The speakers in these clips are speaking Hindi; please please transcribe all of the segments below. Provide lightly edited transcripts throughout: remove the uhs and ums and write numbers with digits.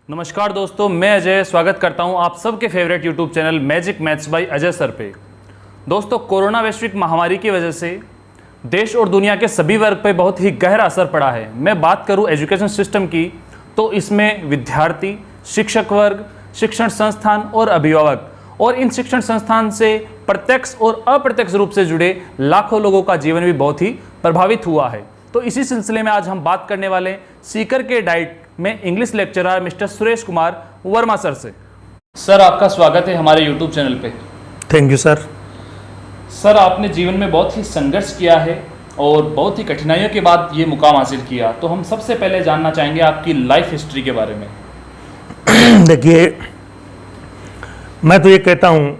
नमस्कार दोस्तों, मैं अजय स्वागत करता हूं आप सबके favourite YouTube channel magic maths by Ajay sir पे। दोस्तों, कोरोना वैश्विक महामारी की वजह से देश और दुनिया के सभी वर्ग पे बहुत ही गहरा असर पड़ा है। मैं बात करूं एजुकेशन सिस्टम की तो इसमें विद्यार्थी, शिक्षक वर्ग, शिक्षण संस्थान और अभिभावक और इन शिक्षण संस्थान से प्रत्यक्ष और अप्रत्यक्ष रूप से जुड़े लाखों लोगों का जीवन भी बहुत ही प्रभावित हुआ है। तो इसी सिलसिले में आज हम बात करने वाले सीकर के डाइट में English lecturer mister Suresh Kumar Verma sir से। सर, आपका स्वागत है हमारे यूट्यूब चैनल पे। Thank you sir. सर, आपने जीवन में बहुत ही संघर्ष किया है और बहुत ही कठिनाइयों के बाद ये मुकाम हासिल किया, तो हम सबसे पहले जानना चाहेंगे आपकी लाइफ हिस्ट्री के बारे में। देखिए, मैं तो ये कहता हूँ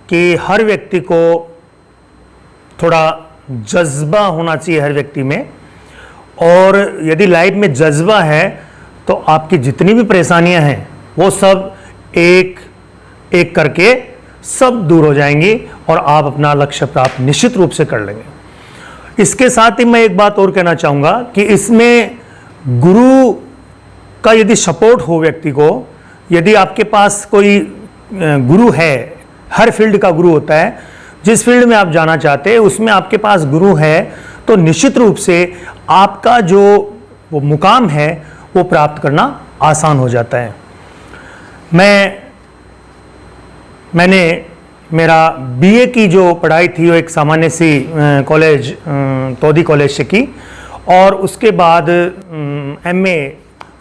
कि हर व्यक्ति को थोड़ा जज्बा होना चाहिए हर व्यक्ति में, और यदि लाइफ में जज्बा है तो आपकी जितनी भी परेशानियां हैं वो सब एक एक करके सब दूर हो जाएंगी और आप अपना लक्ष्य प्राप्त निश्चित रूप से कर लेंगे। इसके साथ ही मैं एक बात और कहना चाहूँगा कि इसमें गुरु का यदि सपोर्ट हो व्यक्ति को, यदि आपके पास कोई गुरु है, हर फील्ड का गुरु होता है, जिस फील्ड में आप जाना चाहते हैं उसमें आपके पास गुरु है तो निश्चित रूप से आपका जो वो मुकाम है वो प्राप्त करना आसान हो जाता है। मैंने मेरा बीए की जो पढ़ाई थी वो एक सामान्य सी कॉलेज तोदी कॉलेज से की, और उसके बाद एमए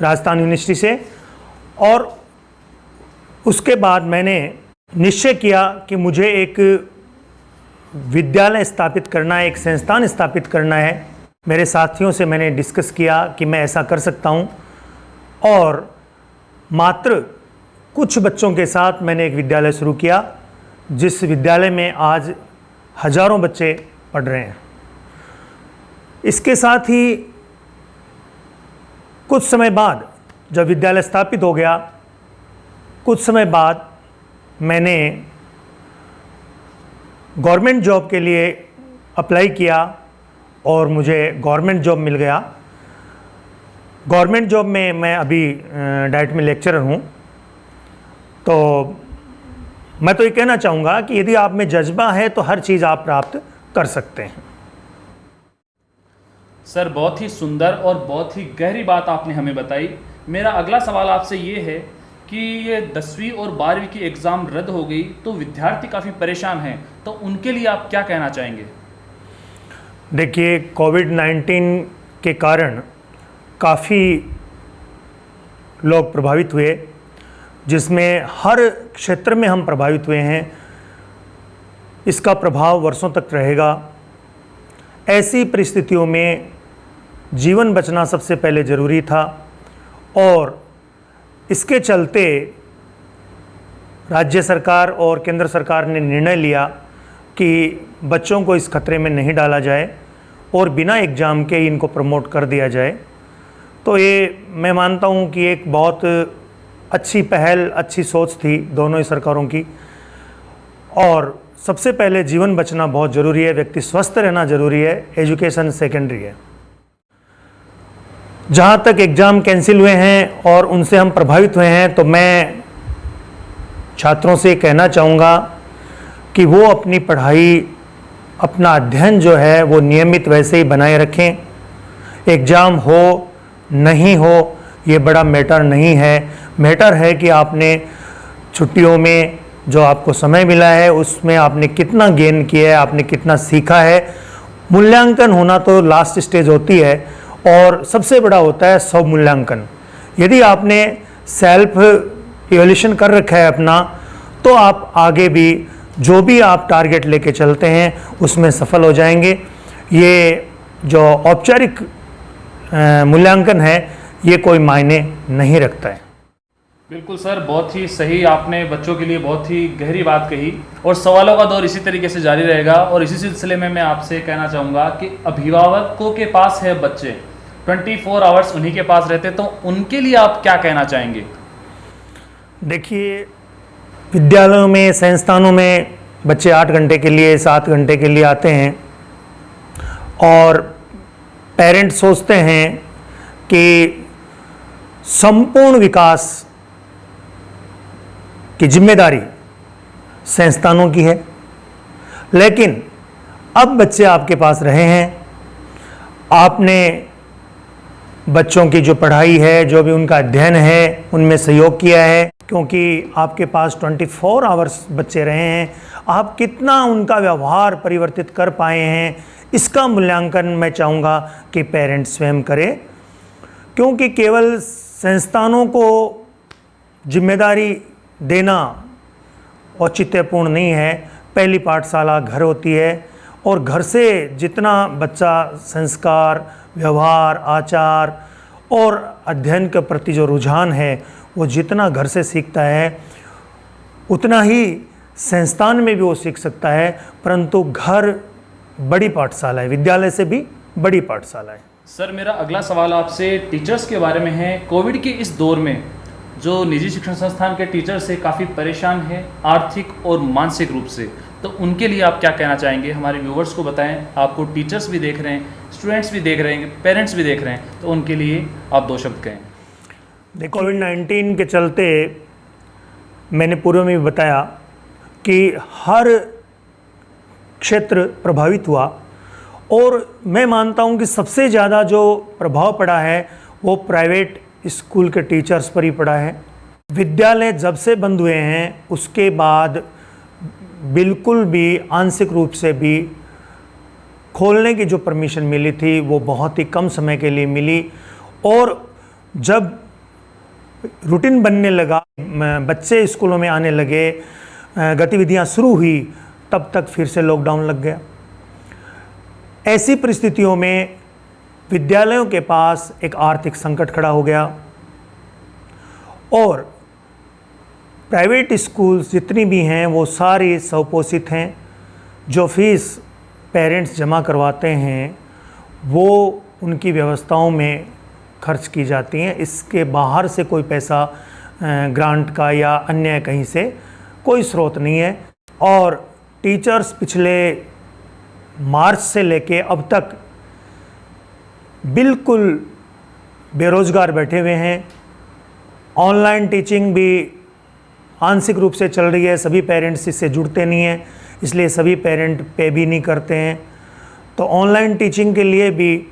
राजस्थान यूनिवर्सिटी से, और उसके बाद मैंने निश्चय किया कि मुझे एक विद्यालय स्थापित करना है, एक संस्थान स्थापित करना है। मेरे साथियों से मैंने डिस्कस किया कि मैं ऐसा कर सकता हूं, और मात्र कुछ बच्चों के साथ मैंने एक विद्यालय शुरू किया, जिस विद्यालय में आज हजारों बच्चे पढ़ रहे हैं। इसके साथ ही कुछ समय बाद जब विद्यालय स्थापित हो गया, कुछ समय बाद मैंने गवर्नमेंट जॉब के लिए अप्लाई किया और मुझे गवर्नमेंट जॉब मिल गया। गवर्नमेंट जॉब में मैं अभी डाइट में लेक्चरर हूँ। तो मैं तो ये कहना चाहूँगा कि यदि आप में जज्बा है तो हर चीज़ आप प्राप्त कर सकते हैं। सर, बहुत ही सुंदर और बहुत ही गहरी बात आपने हमें बताई। मेरा अगला सवाल आपसे ये है कि ये 10वीं और 12वीं की एग्ज़ाम रद्द हो गई तो विद्यार्थी काफ़ी परेशान हैं, तो उनके लिए आप क्या कहना चाहेंगे? देखिए, कोविड-19 के कारण काफ़ी लोग प्रभावित हुए, जिसमें हर क्षेत्र में हम प्रभावित हुए हैं। इसका प्रभाव वर्षों तक रहेगा। ऐसी परिस्थितियों में जीवन बचना सबसे पहले ज़रूरी था, और इसके चलते राज्य सरकार और केंद्र सरकार ने निर्णय लिया कि बच्चों को इस खतरे में नहीं डाला जाए और बिना एग्ज़ाम के इनको प्रमोट कर दिया जाए। तो ये मैं मानता हूँ कि एक बहुत अच्छी पहल, अच्छी सोच थी दोनों ही सरकारों की। और सबसे पहले जीवन बचना बहुत ज़रूरी है, व्यक्ति स्वस्थ रहना ज़रूरी है, एजुकेशन सेकेंडरी है। जहाँ तक एग्ज़ाम कैंसिल हुए हैं और उनसे हम प्रभावित हुए हैं, तो मैं छात्रों से कहना चाहूँगा कि वो अपनी पढ़ाई, अपना अध्ययन जो है वो नियमित वैसे ही बनाए रखें। एग्ज़ाम हो नहीं हो ये बड़ा मैटर नहीं है। मैटर है कि आपने छुट्टियों में जो आपको समय मिला है उसमें आपने कितना गेन किया है, आपने कितना सीखा है। मूल्यांकन होना तो लास्ट स्टेज होती है, और सबसे बड़ा होता है स्व मूल्यांकन। यदि आपने सेल्फ इवैल्यूएशन कर रखा है अपना, तो आप आगे भी जो भी आप टारगेट लेके चलते हैं उसमें सफल हो जाएंगे। ये जो औपचारिक मूल्यांकन है ये कोई मायने नहीं रखता है। बिल्कुल सर, बहुत ही सही, आपने बच्चों के लिए बहुत ही गहरी बात कही, और सवालों का दौर इसी तरीके से जारी रहेगा। और इसी सिलसिले में मैं आपसे कहना चाहूँगा कि अभिभावकों के पास है बच्चे, 24 आवर्स उन्हीं के पास रहते, तो उनके लिए आप क्या कहना चाहेंगे? देखिए, विद्यालयों में, संस्थानों में बच्चे 8 घंटे के लिए, 7 घंटे के लिए आते हैं, और पेरेंट्स सोचते हैं कि संपूर्ण विकास कि जिम्मेदारी संस्थानों की है, लेकिन अब बच्चे आपके पास रहे हैं, आपने बच्चों की जो पढ़ाई है, जो भी उनका अध्ययन है, उनमें सहयोग किया है, क्योंकि आपके पास 24 आवर्स बच्चे रहे हैं। आप कितना उनका व्यवहार परिवर्तित कर पाए हैं, इसका मूल्यांकन मैं चाहूँगा कि पेरेंट्स स्वयं करें, क्योंकि केवल संस्थानों को जिम्मेदारी देना औचित्यपूर्ण नहीं है। पहली पाठशाला घर होती है, और घर से जितना बच्चा संस्कार, व्यवहार, आचार और अध्ययन के प्रति जो रुझान है, वो जितना घर से सीखता है उतना ही संस्थान में भी वो सीख सकता है। परंतु घर बड़ी पाठशाला है, विद्यालय से भी बड़ी पाठशाला है। सर, मेरा अगला सवाल आपसे टीचर्स के बारे में है। कोविड के इस दौर में जो निजी शिक्षण संस्थान के टीचर्स है काफ़ी परेशान हैं आर्थिक और मानसिक रूप से, तो उनके लिए आप क्या कहना चाहेंगे? हमारे व्यूवर्स को बताएं। आपको टीचर्स भी देख रहे हैं, स्टूडेंट्स भी देख रहे हैं, पेरेंट्स भी देख रहे हैं, तो उनके लिए आप 2 शब्द कहें। देखो, कोविड-19 के चलते मैंने पूर्व में भी बताया कि हर क्षेत्र प्रभावित हुआ, और मैं मानता हूं कि सबसे ज़्यादा जो प्रभाव पड़ा है वो प्राइवेट स्कूल के टीचर्स पर ही पड़ा है। विद्यालय जब से बंद हुए हैं उसके बाद बिल्कुल भी आंशिक रूप से भी खोलने की जो परमिशन मिली थी वो बहुत ही कम समय के लिए मिली, और जब रूटीन बनने लगा, बच्चे स्कूलों में आने लगे, गतिविधियां शुरू हुई, तब तक फिर से लॉकडाउन लग गया। ऐसी परिस्थितियों में विद्यालयों के पास एक आर्थिक संकट खड़ा हो गया, और प्राइवेट स्कूल्स जितनी भी हैं वो सारी स्वपोषित हैं। जो फीस पेरेंट्स जमा करवाते हैं वो उनकी व्यवस्थाओं में खर्च की जाती हैं। इसके बाहर से कोई पैसा ग्रांट का या अन्य कहीं से कोई स्रोत नहीं है। और टीचर्स पिछले मार्च से लेके अब तक बिल्कुल बेरोज़गार बैठे हुए हैं। ऑनलाइन टीचिंग भी आंशिक रूप से चल रही है, सभी पेरेंट्स इससे जुड़ते नहीं हैं, इसलिए सभी पेरेंट पे भी नहीं करते हैं। तो ऑनलाइन टीचिंग के लिए भी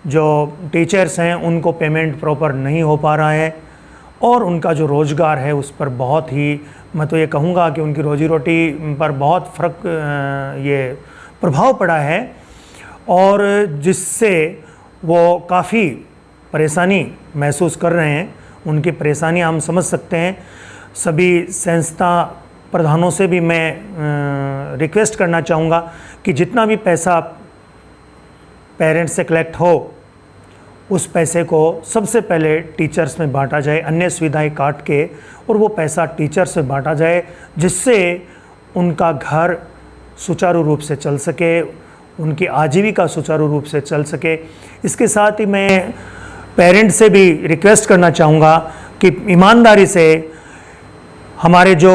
जो टीचर्स हैं उनको पेमेंट प्रॉपर नहीं हो पा रहा है, और उनका जो रोज़गार है उस पर बहुत ही, मैं तो ये कहूँगा कि उनकी रोजी रोटी पर बहुत फ़र्क ये प्रभाव पड़ा है, और जिससे वो काफ़ी परेशानी महसूस कर रहे हैं। उनकी परेशानी हम समझ सकते हैं। सभी संस्था प्रधानों से भी मैं रिक्वेस्ट करना चाहूँगा कि जितना भी पैसा पेरेंट्स से कलेक्ट हो उस पैसे को सबसे पहले टीचर्स में बांटा जाए, अन्य सुविधाएं काट के, और वो पैसा टीचर्स में बांटा जाए, जिससे उनका घर सुचारू रूप से चल सके, उनकी आजीविका सुचारू रूप से चल सके। इसके साथ ही मैं पेरेंट्स से भी रिक्वेस्ट करना चाहूँगा कि ईमानदारी से हमारे जो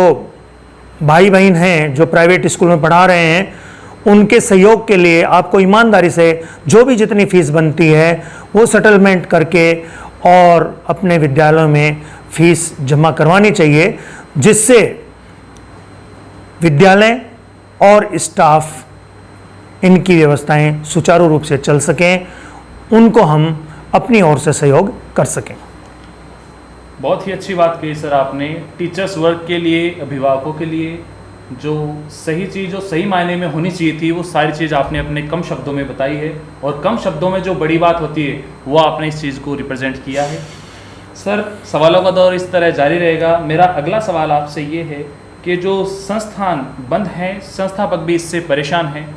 भाई बहन हैं जो प्राइवेट स्कूल में पढ़ा रहे हैं, उनके सहयोग के लिए आपको ईमानदारी से जो भी जितनी फीस बनती है वो सेटलमेंट करके और अपने विद्यालयों में फीस जमा करवानी चाहिए, जिससे विद्यालय और स्टाफ इनकी व्यवस्थाएं सुचारू रूप से चल सकें, उनको हम अपनी ओर से सहयोग कर सकें। बहुत ही अच्छी बात कही सर आपने। टीचर्स वर्क के लिए, अभिभावकों के लिए जो सही चीज़, जो सही मायने में होनी चाहिए थी, वो सारी चीज़ आपने अपने कम शब्दों में बताई है, और कम शब्दों में जो बड़ी बात होती है वो आपने इस चीज़ को रिप्रेजेंट किया है। सर, सवालों का दौर इस तरह जारी रहेगा। मेरा अगला सवाल आपसे ये है कि जो संस्थान बंद हैं, संस्थापक भी इससे परेशान हैं,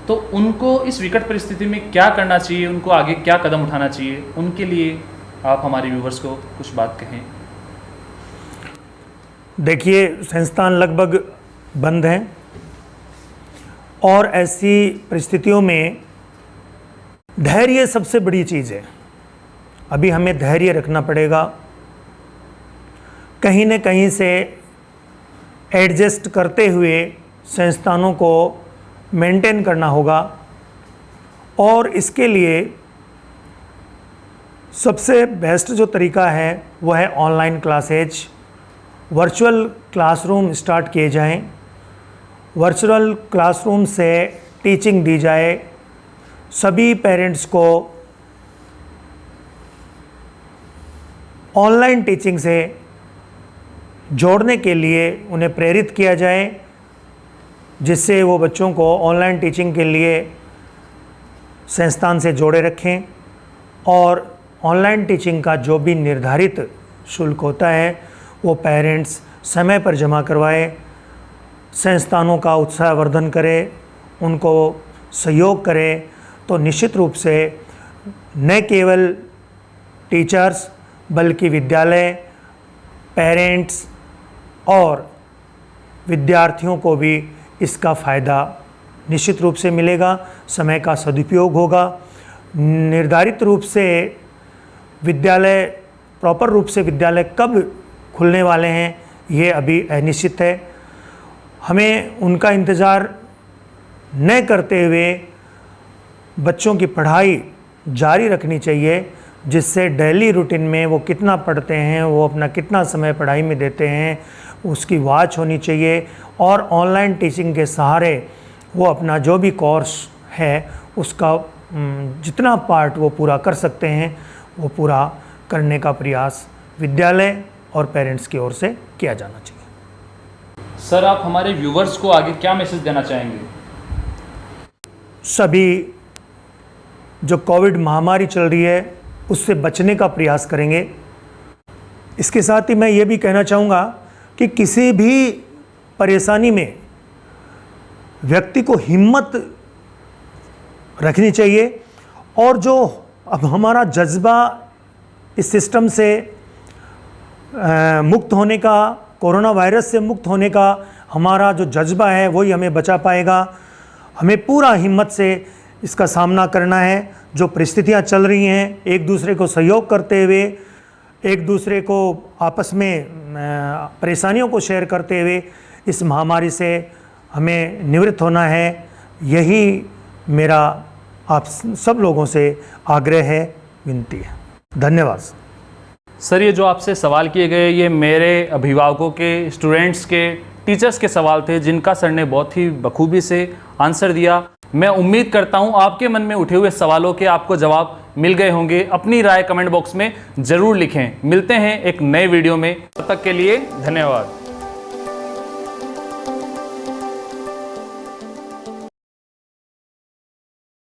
तो उनको इस विकट परिस्थिति में क्या करना चाहिए, उनको आगे क्या कदम उठाना चाहिए, उनके लिए आप हमारे व्यूवर्स को कुछ बात कहें। देखिए, संस्थान लगभग बंद हैं, और ऐसी परिस्थितियों में धैर्य सबसे बड़ी चीज़ है। अभी हमें धैर्य रखना पड़ेगा, कहीं न कहीं से एडजस्ट करते हुए संस्थानों को मेंटेन करना होगा, और इसके लिए सबसे बेस्ट जो तरीका है वो है online classes, virtual classroom start किए जाएं, वर्चुअल क्लासरूम से टीचिंग दी जाए, सभी पेरेंट्स को ऑनलाइन टीचिंग से जोड़ने के लिए उन्हें प्रेरित किया जाए, जिससे वो बच्चों को ऑनलाइन टीचिंग के लिए संस्थान से जोड़े रखें और ऑनलाइन टीचिंग का जो भी निर्धारित शुल्क होता है वो पेरेंट्स समय पर जमा करवाएं, संस्थानों का उत्साहवर्धन करें, उनको सहयोग करें, तो निश्चित रूप से न केवल टीचर्स बल्कि विद्यालय, पेरेंट्स और विद्यार्थियों को भी इसका फ़ायदा निश्चित रूप से मिलेगा। समय का सदुपयोग होगा। निर्धारित रूप से विद्यालय, प्रॉपर रूप से विद्यालय कब खुलने वाले हैं ये अभी अनिश्चित है। हमें उनका इंतज़ार न करते हुए बच्चों की पढ़ाई जारी रखनी चाहिए, जिससे डेली रूटीन में वो कितना पढ़ते हैं, वो अपना कितना समय पढ़ाई में देते हैं, उसकी वॉच होनी चाहिए। और ऑनलाइन टीचिंग के सहारे वो अपना जो भी कोर्स है उसका जितना पार्ट वो पूरा कर सकते हैं वो पूरा करने का प्रयास विद्यालय और पेरेंट्स की ओर से किया जाना चाहिए। सर, आप हमारे व्यूवर्स को आगे क्या मैसेज देना चाहेंगे? सभी जो कोविड महामारी चल रही है उससे बचने का प्रयास करेंगे। इसके साथ ही मैं ये भी कहना चाहूँगा कि किसी भी परेशानी में व्यक्ति को हिम्मत रखनी चाहिए और जो अब हमारा जज्बा इस सिस्टम से मुक्त होने का, कोरोना वायरस से मुक्त होने का हमारा जो जज्बा है वही हमें बचा पाएगा। हमें पूरा हिम्मत से इसका सामना करना है। जो परिस्थितियां चल रही हैं, एक दूसरे को सहयोग करते हुए, एक दूसरे को आपस में परेशानियों को शेयर करते हुए इस महामारी से हमें निवृत्त होना है। यही मेरा आप सब लोगों से आग्रह है, विनती है। धन्यवाद। सर, ये जो आपसे सवाल किए गए ये मेरे अभिभावकों के, स्टूडेंट्स के, टीचर्स के सवाल थे जिनका सर ने बहुत ही बखूबी से आंसर दिया। मैं उम्मीद करता हूं आपके मन में उठे हुए सवालों के आपको जवाब मिल गए होंगे। अपनी राय कमेंट बॉक्स में ज़रूर लिखें। मिलते हैं एक नए वीडियो में, तब तक के लिए धन्यवाद।